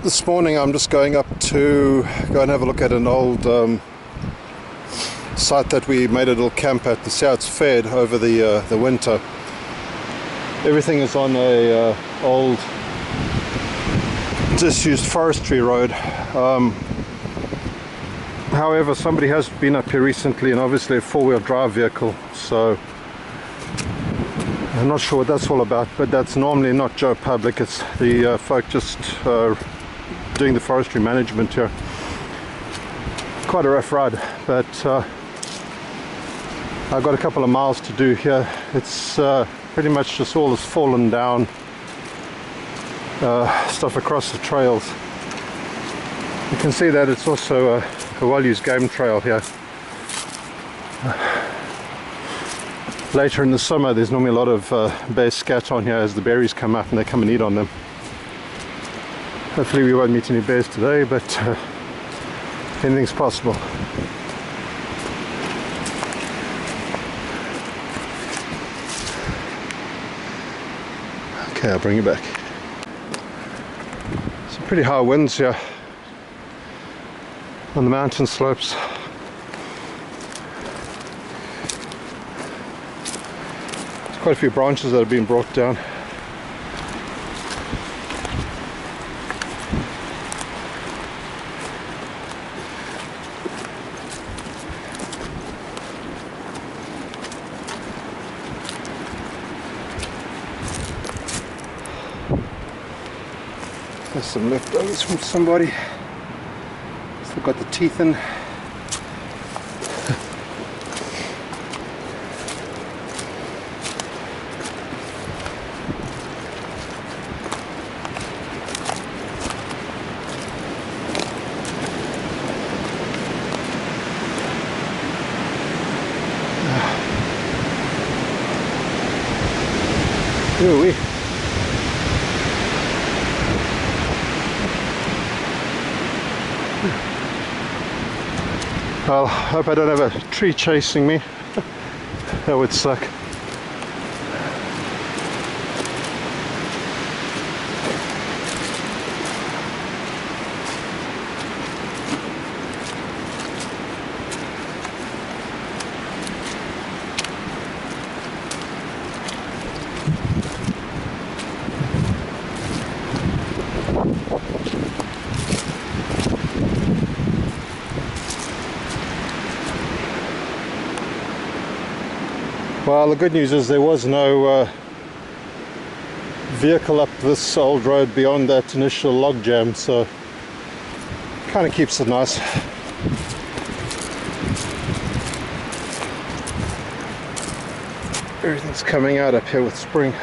This morning I'm just going up to go and have a look at an old site that we made a little camp at to see how it's fared over the winter. Everything is on a old disused forestry road. However, somebody has been up here recently, and obviously a four-wheel drive vehicle, so I'm not sure what that's all about, but that's normally not Joe Public. It's the folk just doing the forestry management here. Quite a rough ride, but I've got a couple of miles to do here. It's pretty much just all this fallen down stuff across the trails. You can see that it's also a well-used game trail here. Later in the summer there's normally a lot of bear scat on here as the berries come up and they come and eat on them. Hopefully we won't meet any bears today, but anything's possible. Okay, I'll bring you back. Some pretty high winds here on the mountain slopes. Quite a few branches that have been brought down. There's some leftovers from somebody. Still got the teeth in. Ooh-wee. Well, I hope I don't have a tree chasing me. That would suck. Well, the good news is there was no vehicle up this old road beyond that initial log jam, so kind of keeps it nice. Everything's coming out up here with spring.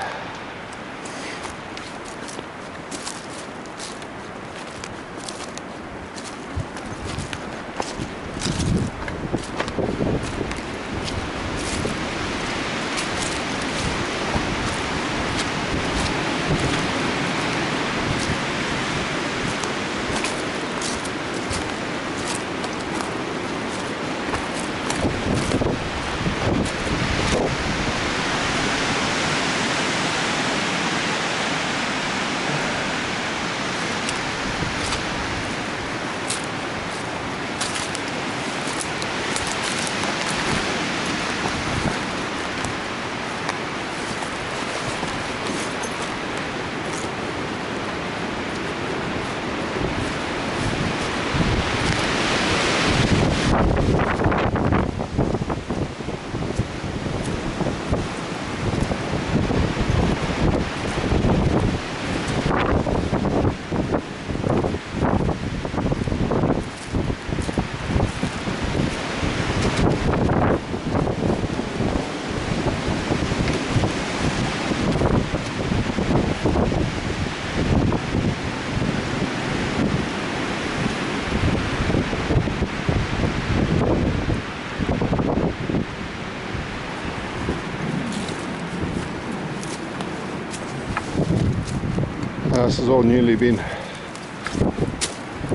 This has all newly been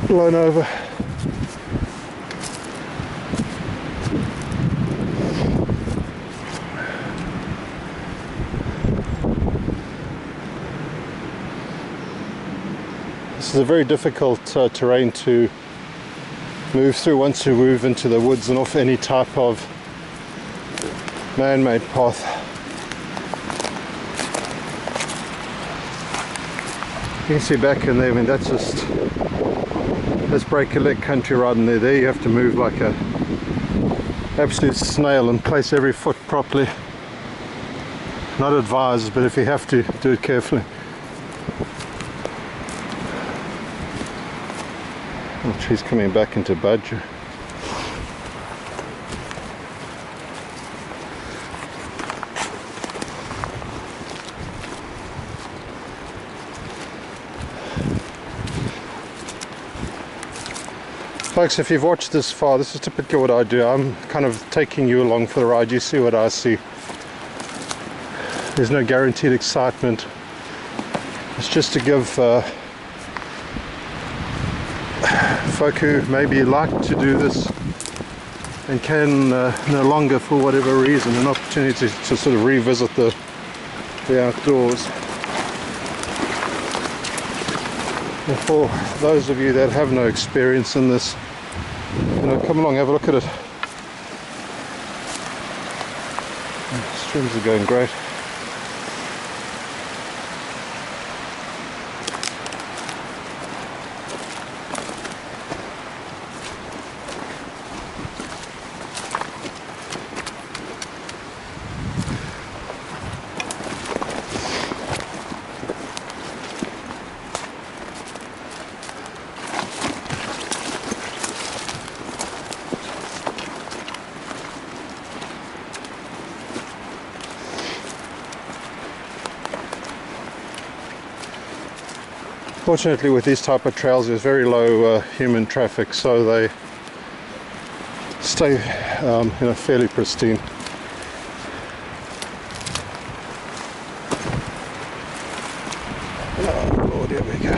blown over. This is a very difficult terrain to move through once you move into the woods and off any type of man-made path. You can see back in there, I mean that's break a leg country right in there. There you have to move like a absolute snail and place every foot properly. Not advised, but if you have to, do it carefully. Oh, she's coming back into budge. Folks, if you've watched this far, this is typically what I do. I'm kind of taking you along for the ride. You see what I see. There's no guaranteed excitement. It's just to give folk who maybe like to do this and can no longer, for whatever reason, an opportunity to sort of revisit the outdoors. And for those of you that have no experience in this, you know, come along, have a look at it. The streams are going great. Fortunately, with these type of trails, there's very low human traffic, so they stay fairly pristine. Oh Lord, here we go.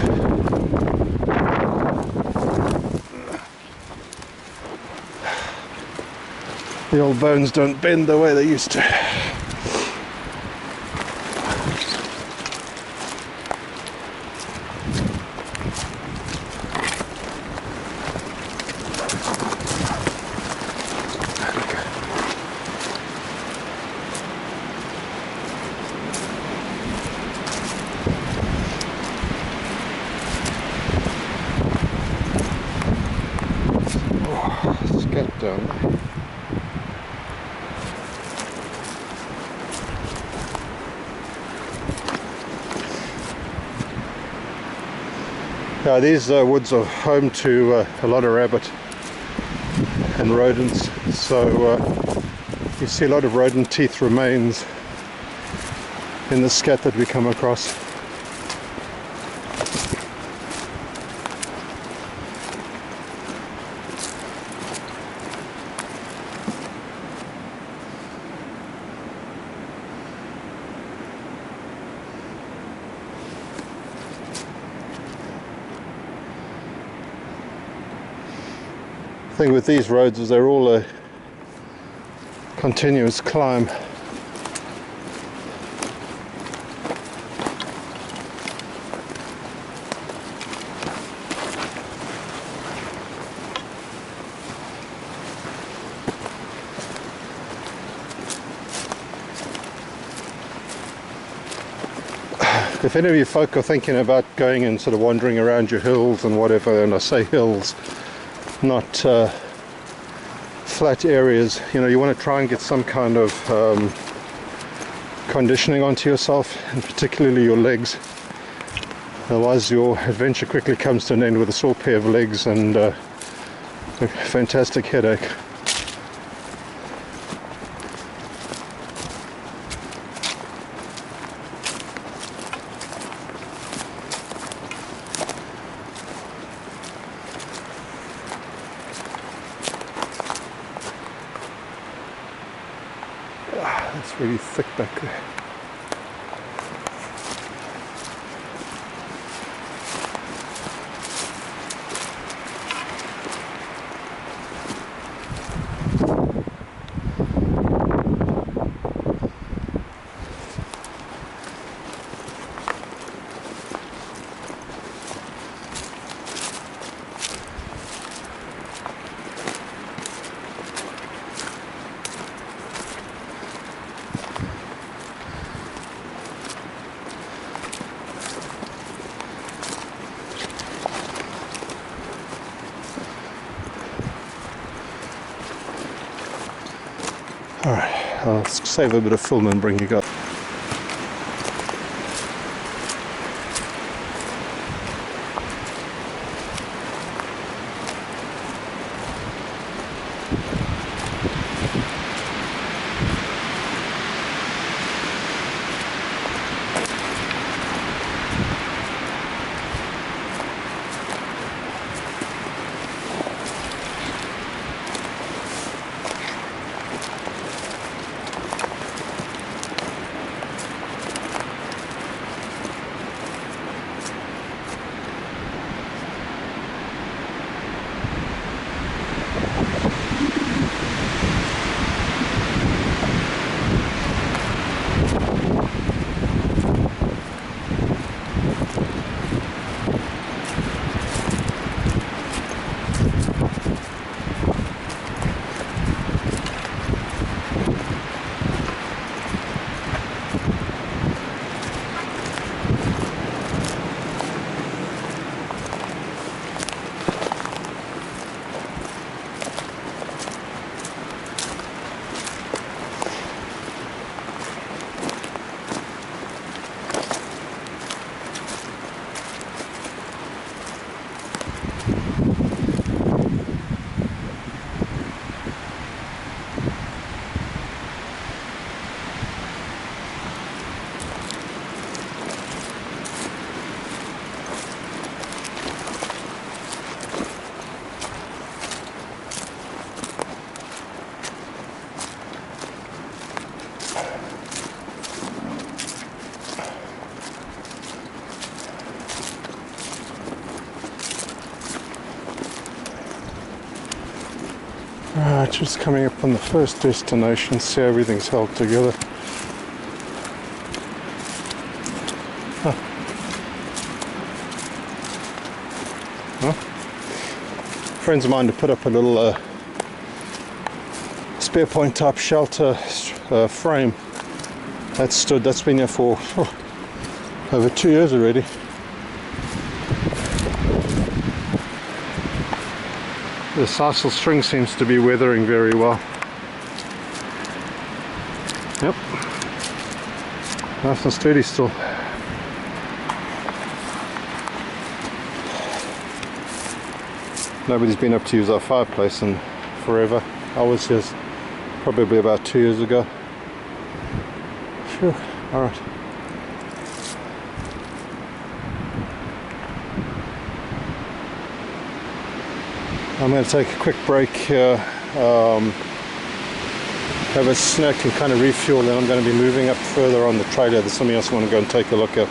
The old bones don't bend the way they used to. Get down. These woods are home to a lot of rabbit and rodents, so you see a lot of rodent teeth remains in the scat that we come across. The thing with these roads is they're all a continuous climb. If any of you folk are thinking about going and sort of wandering around your hills and whatever, and I say hills, not flat areas, you know, you want to try and get some kind of conditioning onto yourself, and particularly your legs. Otherwise your adventure quickly comes to an end with a sore pair of legs and a fantastic headache. It's really thick back there. I'll save a bit of film and bring you guys. Right, just coming up on the first destination, see how everything's held together. Friends of mine to put up a little spare point type shelter frame that's been here for over 2 years already. The sisal string seems to be weathering very well. Yep, nice and sturdy still. Nobody's been up to use our fireplace in forever. I was here probably about 2 years ago. Phew, alright. I'm going to take a quick break here, have a snack and kind of refuel, then I'm going to be moving up further on the trailer. There's something else I want to go and take a look at.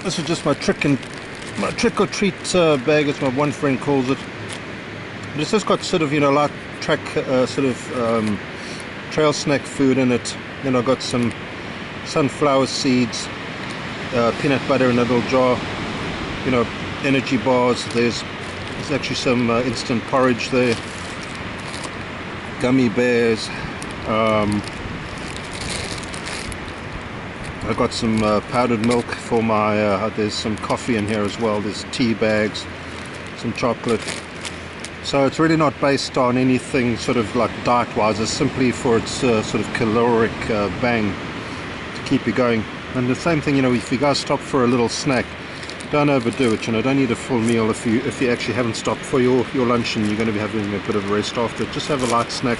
This is just my trick or treat bag, as my one friend calls it. This has got sort of, you know, light track trail snack food in it. Then I've got some sunflower seeds, peanut butter in a little jar, you know, energy bars. There's actually some instant porridge there, gummy bears. I've got some powdered milk for my, there's some coffee in here as well, there's tea bags, some chocolate. So it's really not based on anything sort of like diet wise, it's simply for its sort of caloric bang to keep you going. And the same thing, you know, if you guys stop for a little snack, don't overdo it, you know, don't eat a full meal if you actually haven't stopped for your lunch and you're going to be having a bit of a rest after. Just have a light snack,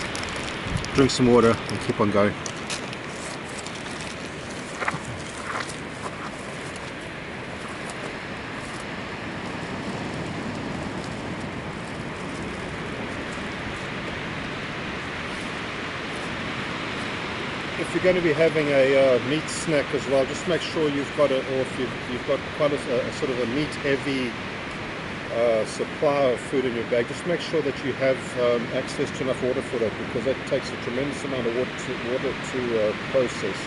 drink some water and keep on going. If you're going to be having a meat snack as well, just make sure you've got it, or if you've got quite a sort of a meat heavy supply of food in your bag, just make sure that you have access to enough water for that, because that takes a tremendous amount of water to process.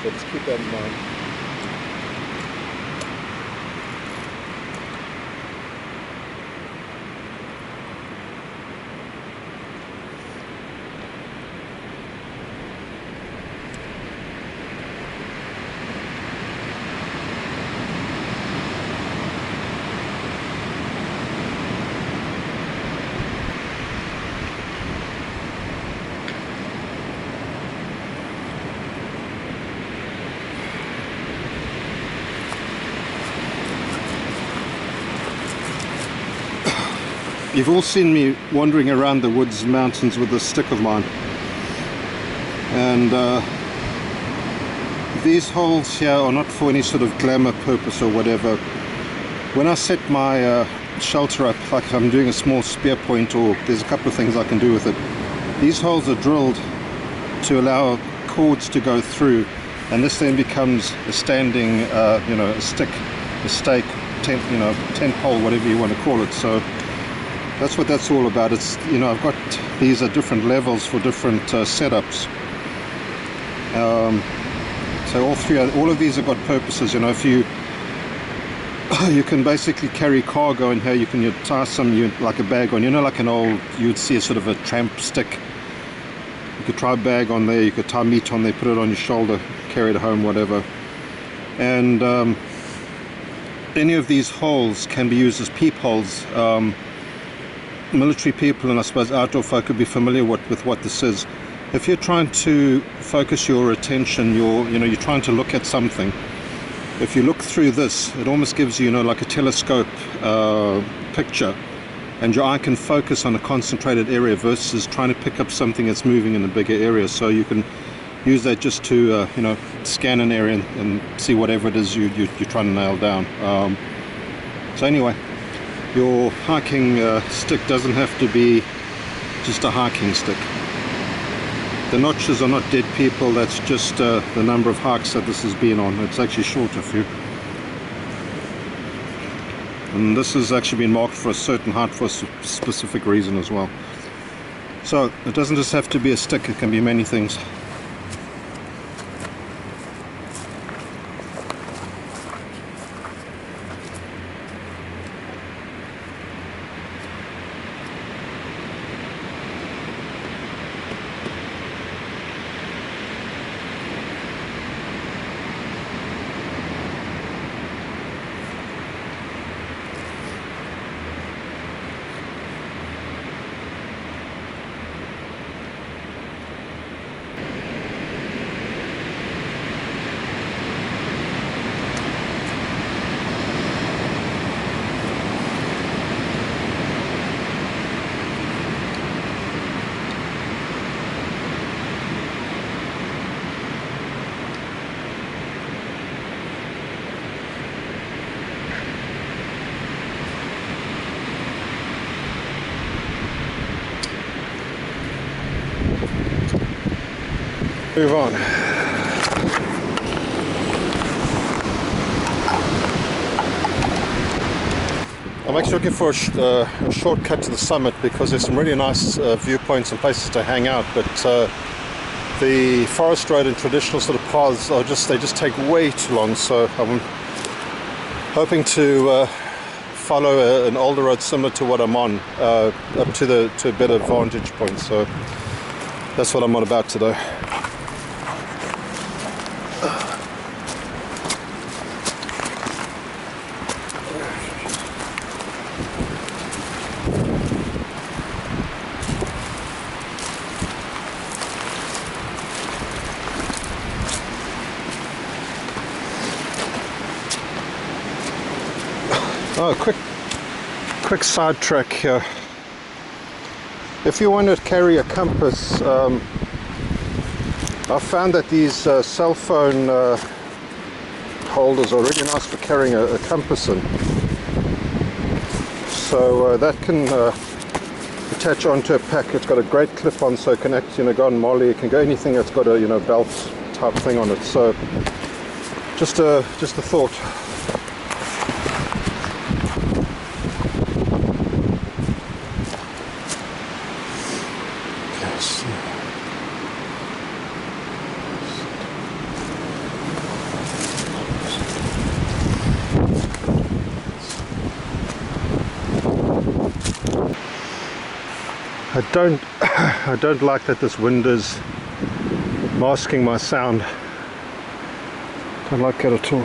So just keep that in mind. You've all seen me wandering around the woods and mountains with this stick of mine, and these holes here are not for any sort of glamour purpose or whatever. When I set my shelter up, like if I'm doing a small spear point, or there's a couple of things I can do with it, these holes are drilled to allow cords to go through, and this then becomes a standing you know, a stick, a stake, tent, you know, tent pole, whatever you want to call it. So that's what that's all about. It's, you know, I've got these at different levels for different setups. So all of these have got purposes. You know, if you can basically carry cargo in here. You can tie some like a bag on. You know, like an old, you'd see a sort of a tramp stick. You could tie a bag on there. You could tie meat on there, put it on your shoulder, carry it home, whatever. And any of these holes can be used as peepholes. Military people and I suppose outdoor folk could be familiar with what this is. If you're trying to focus your attention, you're trying to look at something. If you look through this, it almost gives you, like a telescope picture, and your eye can focus on a concentrated area versus trying to pick up something that's moving in a bigger area. So you can use that just to scan an area and see whatever it is you're trying to nail down. So anyway, your hiking stick doesn't have to be just a hiking stick. The notches are not dead people, that's just the number of hikes that this has been on. It's actually short a few. And this has actually been marked for a certain height for a specific reason as well. So it doesn't just have to be a stick, it can be many things. Move on. I'm actually looking for a shortcut to the summit because there's some really nice viewpoints and places to hang out, but the forest road and traditional sort of paths are they just take way too long. So I'm hoping to follow an older road similar to what I'm on, up to a better vantage point. So that's what I'm on about today. Oh, quick sidetrack here. If you want to carry a compass, I've found that these cell phone holders are really nice for carrying a compass in. So that can attach onto a pack. It's got a great clip on, so it can actually go on molly. It can go anything that's got a belt type thing on it. So just a thought. I don't like that this wind is masking my sound. Don't like it at all.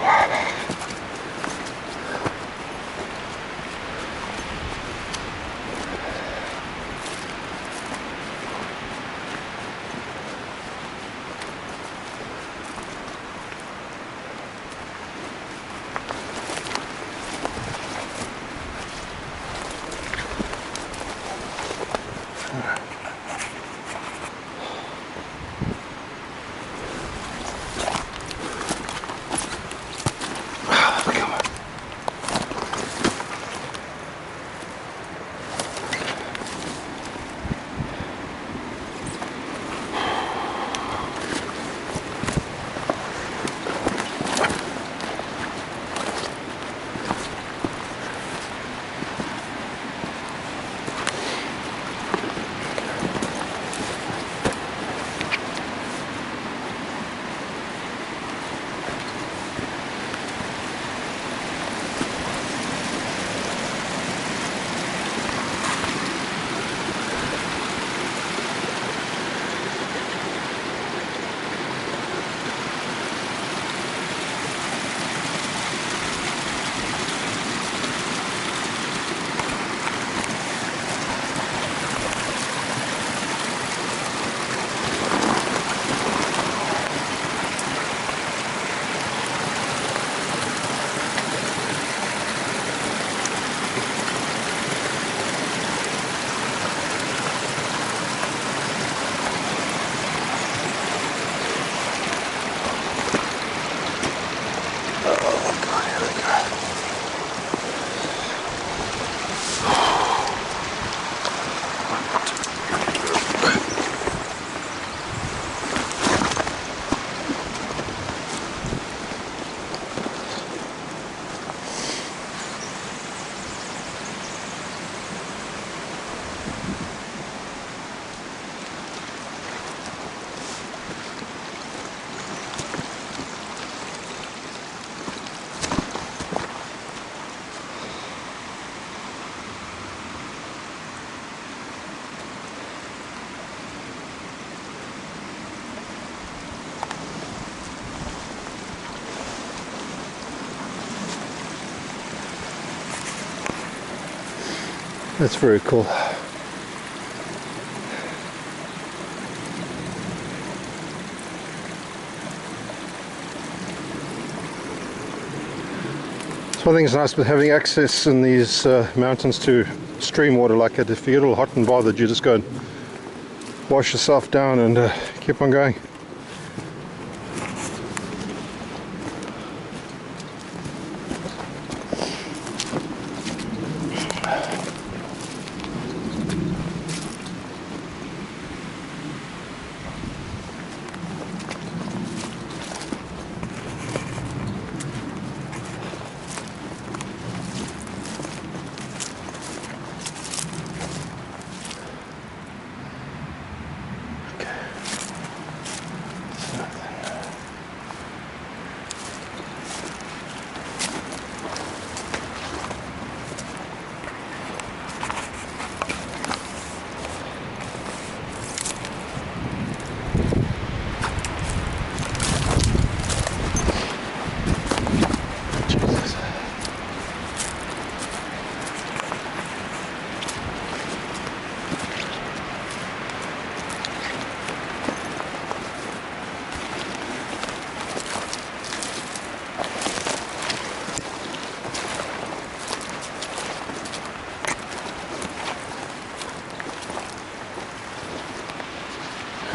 That's very cool. So one thing that's nice with having access in these mountains to stream water like that, if you get a little hot and bothered, you just go and wash yourself down and keep on going.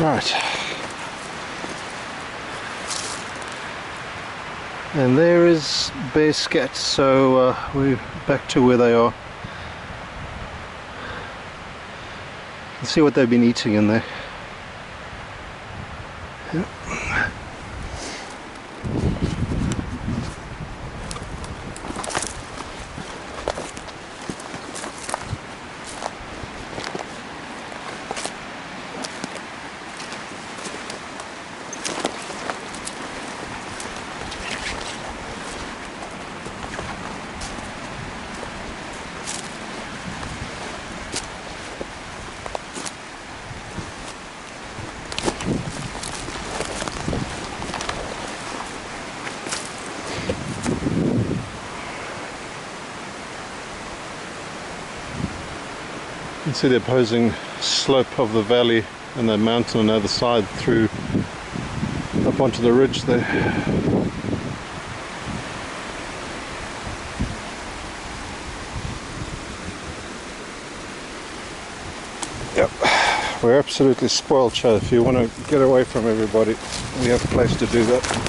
Right. And there is bear scat, so we're back to where they are. Let's see what they've been eating in there. Yep. You can see the opposing slope of the valley and the mountain on the other side through up onto the ridge there. Yep, we're absolutely spoiled, Chad. If you want to get away from everybody, we have a place to do that.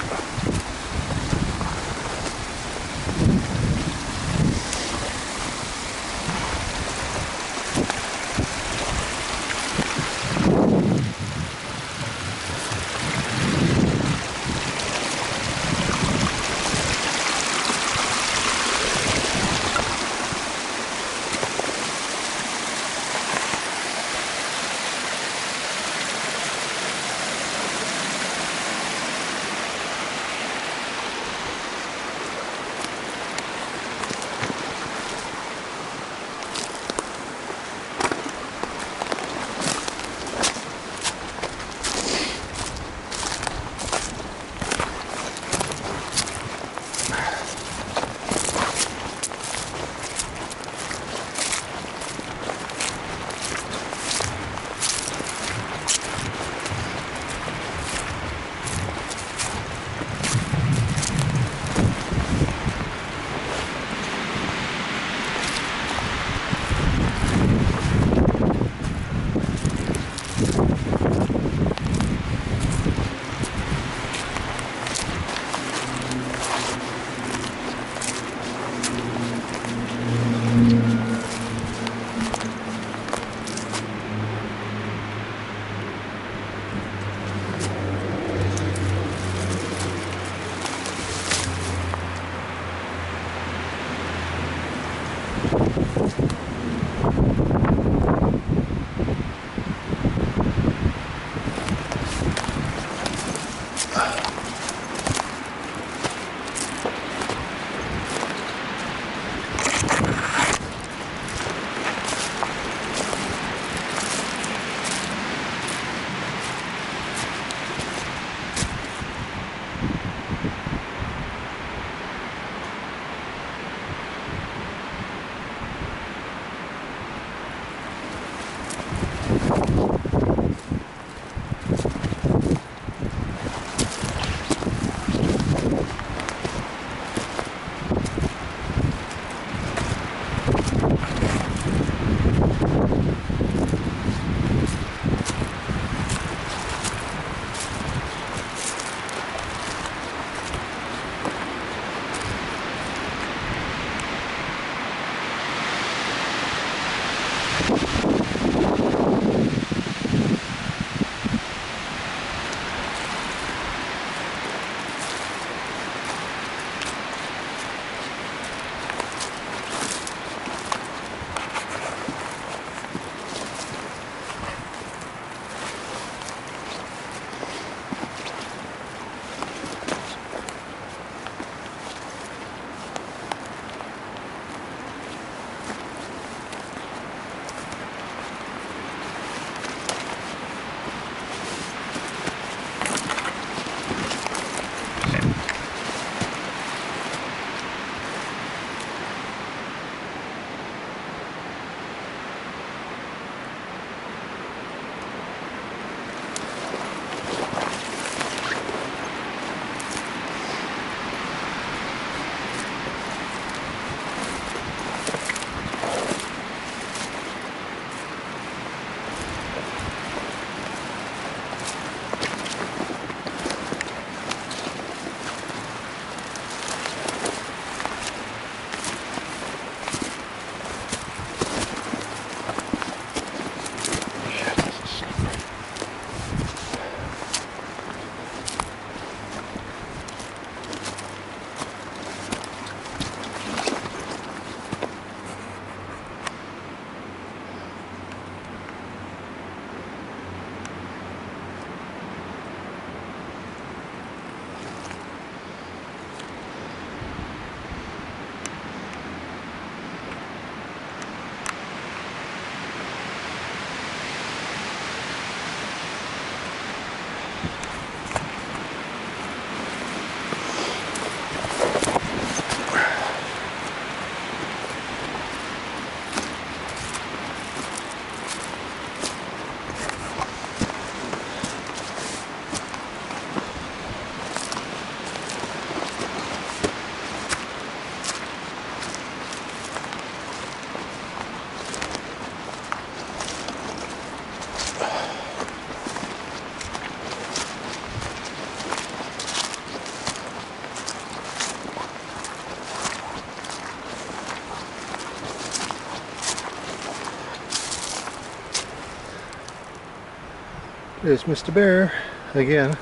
There's Mr. Bear again.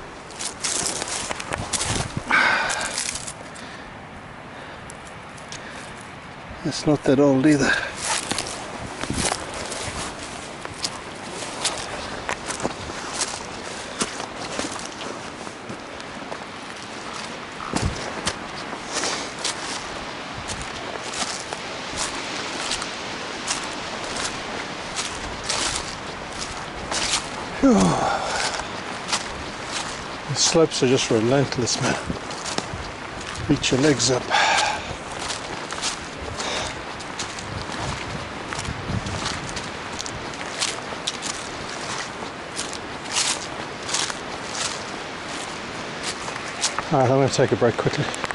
It's not that old either. Whew. The slopes are just relentless, man. Reach your legs up. Alright, I'm going to take a break quickly.